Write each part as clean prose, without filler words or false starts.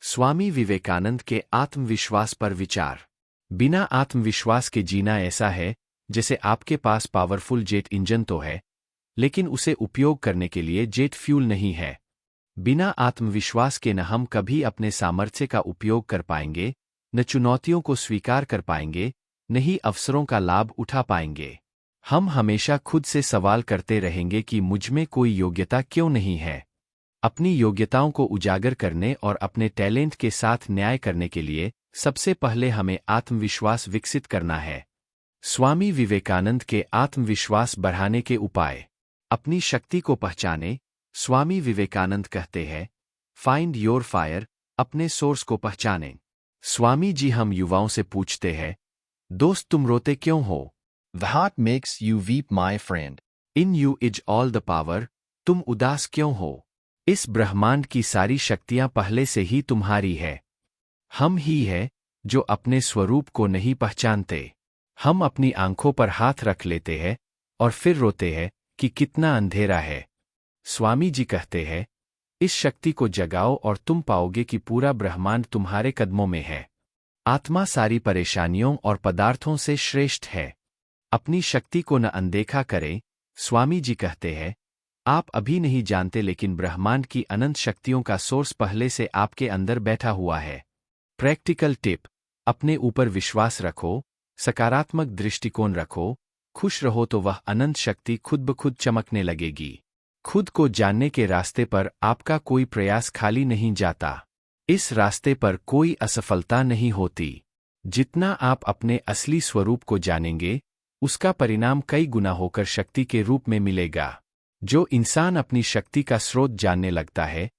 स्वामी विवेकानंद के आत्मविश्वास पर विचार। बिना आत्मविश्वास के जीना ऐसा है जैसे आपके पास पावरफुल जेट इंजन तो है, लेकिन उसे उपयोग करने के लिए जेट फ्यूल नहीं है। बिना आत्मविश्वास के न हम कभी अपने सामर्थ्य का उपयोग कर पाएंगे, न चुनौतियों को स्वीकार कर पाएंगे, न ही अवसरों का लाभ उठा पाएंगे। हम हमेशा खुद से सवाल करते रहेंगे कि मुझमें कोई योग्यता क्यों नहीं है। अपनी योग्यताओं को उजागर करने और अपने टैलेंट के साथ न्याय करने के लिए सबसे पहले हमें आत्मविश्वास विकसित करना है। स्वामी विवेकानंद के आत्मविश्वास बढ़ाने के उपाय। अपनी शक्ति को पहचाने। स्वामी विवेकानंद कहते हैं, फाइंड योर फायर, अपने सोर्स को पहचानें। स्वामी जी हम युवाओं से पूछते हैं, दोस्त तुम रोते क्यों हो? The heart makes you weep, my friend. In you is all the power, तुम उदास क्यों हो? इस ब्रह्मांड की सारी शक्तियां पहले से ही तुम्हारी है। हम ही है जो अपने स्वरूप को नहीं पहचानते। हम अपनी आंखों पर हाथ रख लेते हैं और फिर रोते हैं कि कितना अंधेरा है। स्वामी जी कहते हैं, इस शक्ति को जगाओ और तुम पाओगे कि पूरा ब्रह्मांड तुम्हारे कदमों में है। आत्मा सारी परेशानियों और पदार्थों से श्रेष्ठ है। अपनी शक्ति को न अनदेखा करें। स्वामी जी कहते हैं, आप अभी नहीं जानते लेकिन ब्रह्मांड की अनंत शक्तियों का सोर्स पहले से आपके अंदर बैठा हुआ है। प्रैक्टिकल टिप, अपने ऊपर विश्वास रखो, सकारात्मक दृष्टिकोण रखो, खुश रहो तो वह अनंत शक्ति खुद ब खुद चमकने लगेगी। खुद को जानने के रास्ते पर आपका कोई प्रयास खाली नहीं जाता। इस रास्ते पर कोई असफलता नहीं होती। जितना आप अपने असली स्वरूप को जानेंगे, उसका परिणाम कई गुना होकर शक्ति के रूप में मिलेगा। जो इंसान अपनी शक्ति का स्रोत जानने लगता है,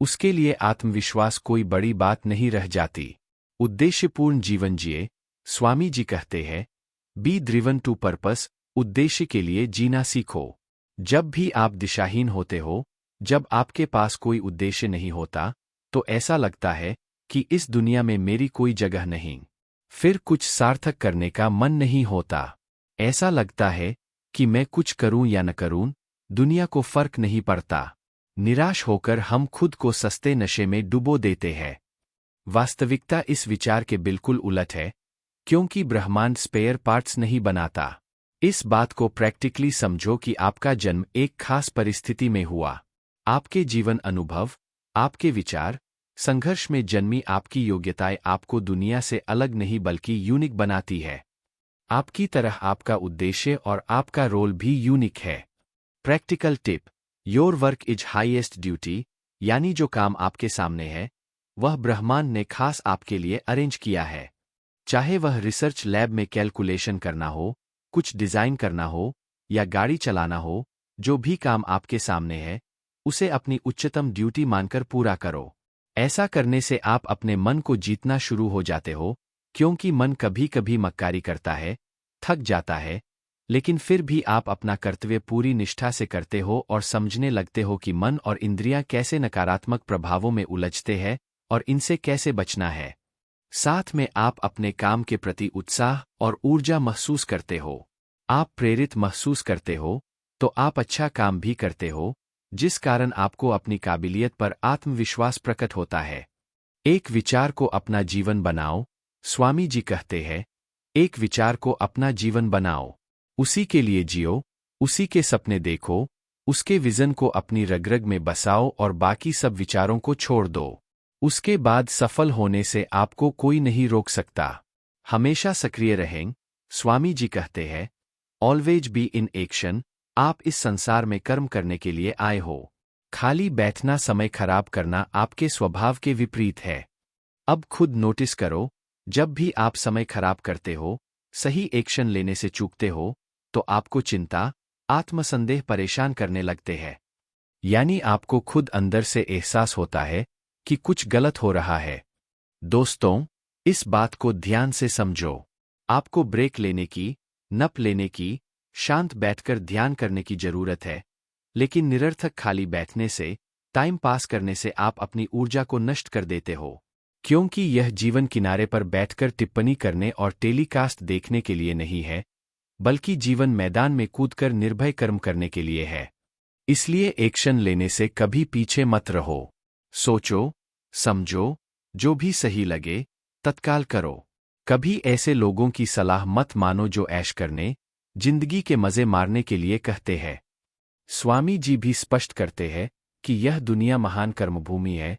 उसके लिए आत्मविश्वास कोई बड़ी बात नहीं रह जाती। उद्देश्यपूर्ण जीवन जिए। स्वामी जी कहते हैं, बी ड्रिवन टू पर्पस, उद्देश्य के लिए जीना सीखो। जब भी आप दिशाहीन होते हो, जब आपके पास कोई उद्देश्य नहीं होता, तो ऐसा लगता है कि इस दुनिया में मेरी कोई जगह नहीं। फिर कुछ सार्थक करने का मन नहीं होता। ऐसा लगता है कि मैं कुछ करूं या न करूं, दुनिया को फर्क नहीं पड़ता। निराश होकर हम खुद को सस्ते नशे में डुबो देते हैं। वास्तविकता इस विचार के बिल्कुल उलट है, क्योंकि ब्रह्मांड स्पेयर पार्ट्स नहीं बनाता। इस बात को प्रैक्टिकली समझो कि आपका जन्म एक खास परिस्थिति में हुआ। आपके जीवन अनुभव, आपके विचार, संघर्ष में जन्मी आपकी योग्यताएं आपको दुनिया से अलग नहीं बल्कि यूनिक बनाती है। आपकी तरह आपका उद्देश्य और आपका रोल भी यूनिक है। Practical tip, your work is highest duty, यानी जो काम आपके सामने है, वह ब्रह्मांड ने खास आपके लिए अरेंज किया है। चाहे वह रिसर्च लैब में कैलकुलेशन करना हो, कुछ डिजाइन करना हो या गाड़ी चलाना हो, जो भी काम आपके सामने है, उसे अपनी उच्चतम ड्यूटी मानकर पूरा करो। ऐसा करने से आप अपने मन को जीतना शुरू हो जाते हो, क्योंकि मन कभी कभी मक्कारी करता है, थक जाता है, लेकिन फिर भी आप अपना कर्तव्य पूरी निष्ठा से करते हो और समझने लगते हो कि मन और इंद्रियां कैसे नकारात्मक प्रभावों में उलझते हैं और इनसे कैसे बचना है। साथ में आप अपने काम के प्रति उत्साह और ऊर्जा महसूस करते हो। आप प्रेरित महसूस करते हो, तो आप अच्छा काम भी करते हो, जिस कारण आपको अपनी काबिलियत पर आत्मविश्वास प्रकट होता है। एक विचार को अपना जीवन बनाओ। स्वामी जी कहते हैं, एक विचार को अपना जीवन बनाओ, उसी के लिए जियो, उसी के सपने देखो, उसके विजन को अपनी रग-रग में बसाओ और बाकी सब विचारों को छोड़ दो। उसके बाद सफल होने से आपको कोई नहीं रोक सकता। हमेशा सक्रिय रहें। स्वामी जी कहते हैं, ऑलवेज बी इन एक्शन, आप इस संसार में कर्म करने के लिए आए हो। खाली बैठना, समय खराब करना आपके स्वभाव के विपरीत है। अब खुद नोटिस करो, जब भी आप समय खराब करते हो, सही एक्शन लेने से चूकते हो, तो आपको चिंता, आत्मसंदेह परेशान करने लगते हैं। यानी आपको खुद अंदर से एहसास होता है कि कुछ गलत हो रहा है। दोस्तों, इस बात को ध्यान से समझो। आपको ब्रेक लेने की, नप लेने की, शांत बैठकर ध्यान करने की जरूरत है, लेकिन निरर्थक खाली बैठने से, टाइम पास करने से आप अपनी ऊर्जा को नष्ट कर देते हो। क्योंकि यह जीवन किनारे पर बैठकर टिप्पणी करने और टेलीकास्ट देखने के लिए नहीं है, बल्कि जीवन मैदान में कूदकर निर्भय कर्म करने के लिए है। इसलिए एक्शन लेने से कभी पीछे मत रहो। सोचो, समझो, जो भी सही लगे तत्काल करो। कभी ऐसे लोगों की सलाह मत मानो जो ऐश करने, जिंदगी के मजे मारने के लिए कहते हैं। स्वामी जी भी स्पष्ट करते हैं कि यह दुनिया महान कर्मभूमि है,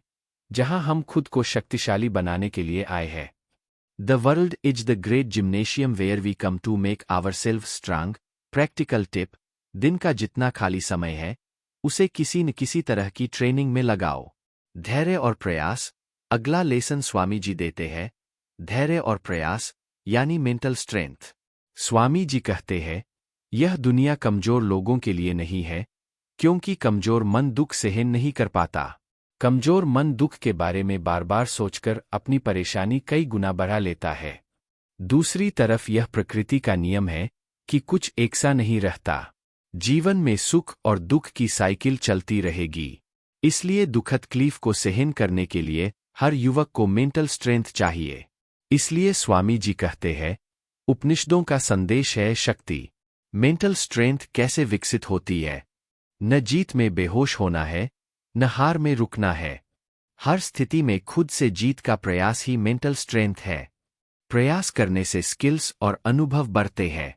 जहां हम खुद को शक्तिशाली बनाने के लिए आए हैं। The world is the great gymnasium where we come to make ourselves strong. Practical tip: दिन का जितना खाली समय है उसे किसी न किसी तरह की ट्रेनिंग में लगाओ। धैर्य और प्रयास। अगला लेसन स्वामी जी देते हैं, धैर्य और प्रयास यानी मेंटल स्ट्रेंथ। स्वामी जी कहते हैं, यह दुनिया कमजोर लोगों के लिए नहीं है, क्योंकि कमजोर मन दुख सहन नहीं कर पाता। कमजोर मन दुख के बारे में बार बार सोचकर अपनी परेशानी कई गुना बढ़ा लेता है। दूसरी तरफ यह प्रकृति का नियम है कि कुछ एक सा नहीं रहता। जीवन में सुख और दुख की साइकिल चलती रहेगी। इसलिए दुखद तकलीफ को सहन करने के लिए हर युवक को मेंटल स्ट्रेंथ चाहिए। इसलिए स्वामी जी कहते हैं, उपनिषदों का संदेश है शक्ति। मेंटल स्ट्रेंथ कैसे विकसित होती है? न जीत में बेहोश होना है, न हार में रुकना है। हर स्थिति में खुद से जीत का प्रयास ही मेंटल स्ट्रेंथ है। प्रयास करने से स्किल्स और अनुभव बढ़ते हैं।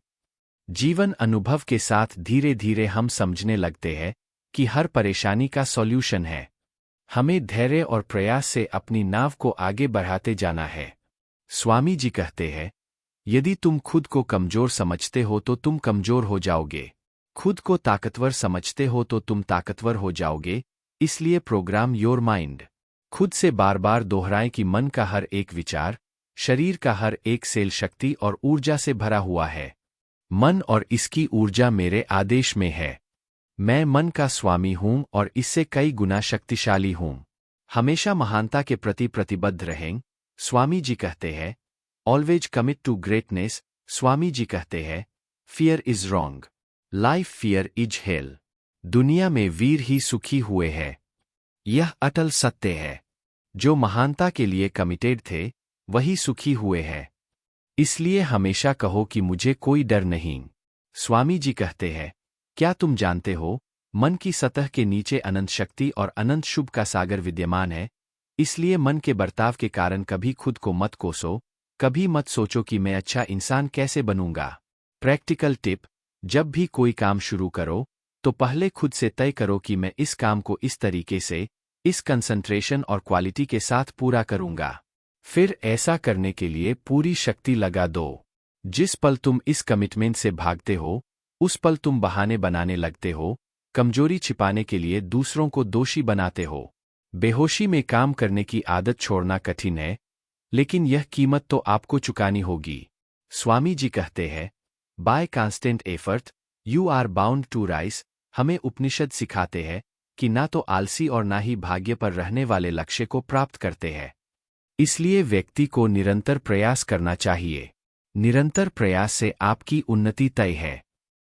जीवन अनुभव के साथ धीरे धीरे हम समझने लगते हैं कि हर परेशानी का सॉल्यूशन है। हमें धैर्य और प्रयास से अपनी नाव को आगे बढ़ाते जाना है। स्वामी जी कहते हैं, यदि तुम खुद को कमजोर समझते हो तो तुम कमजोर हो जाओगे। खुद को ताकतवर समझते हो तो तुम ताकतवर हो जाओगे। इसलिए प्रोग्राम योर माइंड। खुद से बार बार दोहराएं कि मन का हर एक विचार, शरीर का हर एक सेल शक्ति और ऊर्जा से भरा हुआ है। मन और इसकी ऊर्जा मेरे आदेश में है। मैं मन का स्वामी हूं और इससे कई गुना शक्तिशाली हूं। हमेशा महानता के प्रति प्रतिबद्ध रहें। स्वामी जी कहते हैं, ऑलवेज कमिट टू ग्रेटनेस। स्वामी जी कहते हैं, fear is wrong, life fear is hello. दुनिया में वीर ही सुखी हुए हैं। यह अटल सत्य है। जो महानता के लिए कमिटेड थे वही सुखी हुए हैं। इसलिए हमेशा कहो कि मुझे कोई डर नहीं। स्वामी जी कहते हैं, क्या तुम जानते हो, मन की सतह के नीचे अनंत शक्ति और अनंत शुभ का सागर विद्यमान है। इसलिए मन के बर्ताव के कारण कभी खुद को मत कोसो, कभी मत सोचो कि मैं अच्छा इंसान कैसे बनूंगा। प्रैक्टिकल टिप: जब भी कोई काम शुरू करो तो पहले खुद से तय करो कि मैं इस काम को इस तरीके से, इस कंसंट्रेशन और क्वालिटी के साथ पूरा करूंगा। फिर ऐसा करने के लिए पूरी शक्ति लगा दो। जिस पल तुम इस कमिटमेंट से भागते हो, उस पल तुम बहाने बनाने लगते हो, कमजोरी छिपाने के लिए दूसरों को दोषी बनाते हो। बेहोशी में काम करने की आदत छोड़ना कठिन है, लेकिन यह कीमत तो आपको चुकानी होगी। स्वामी जी कहते हैं, by constant effort you are bound to rise. हमें उपनिषद सिखाते हैं कि ना तो आलसी और ना ही भाग्य पर रहने वाले लक्ष्य को प्राप्त करते हैं। इसलिए व्यक्ति को निरंतर प्रयास करना चाहिए। निरंतर प्रयास से आपकी उन्नति तय है।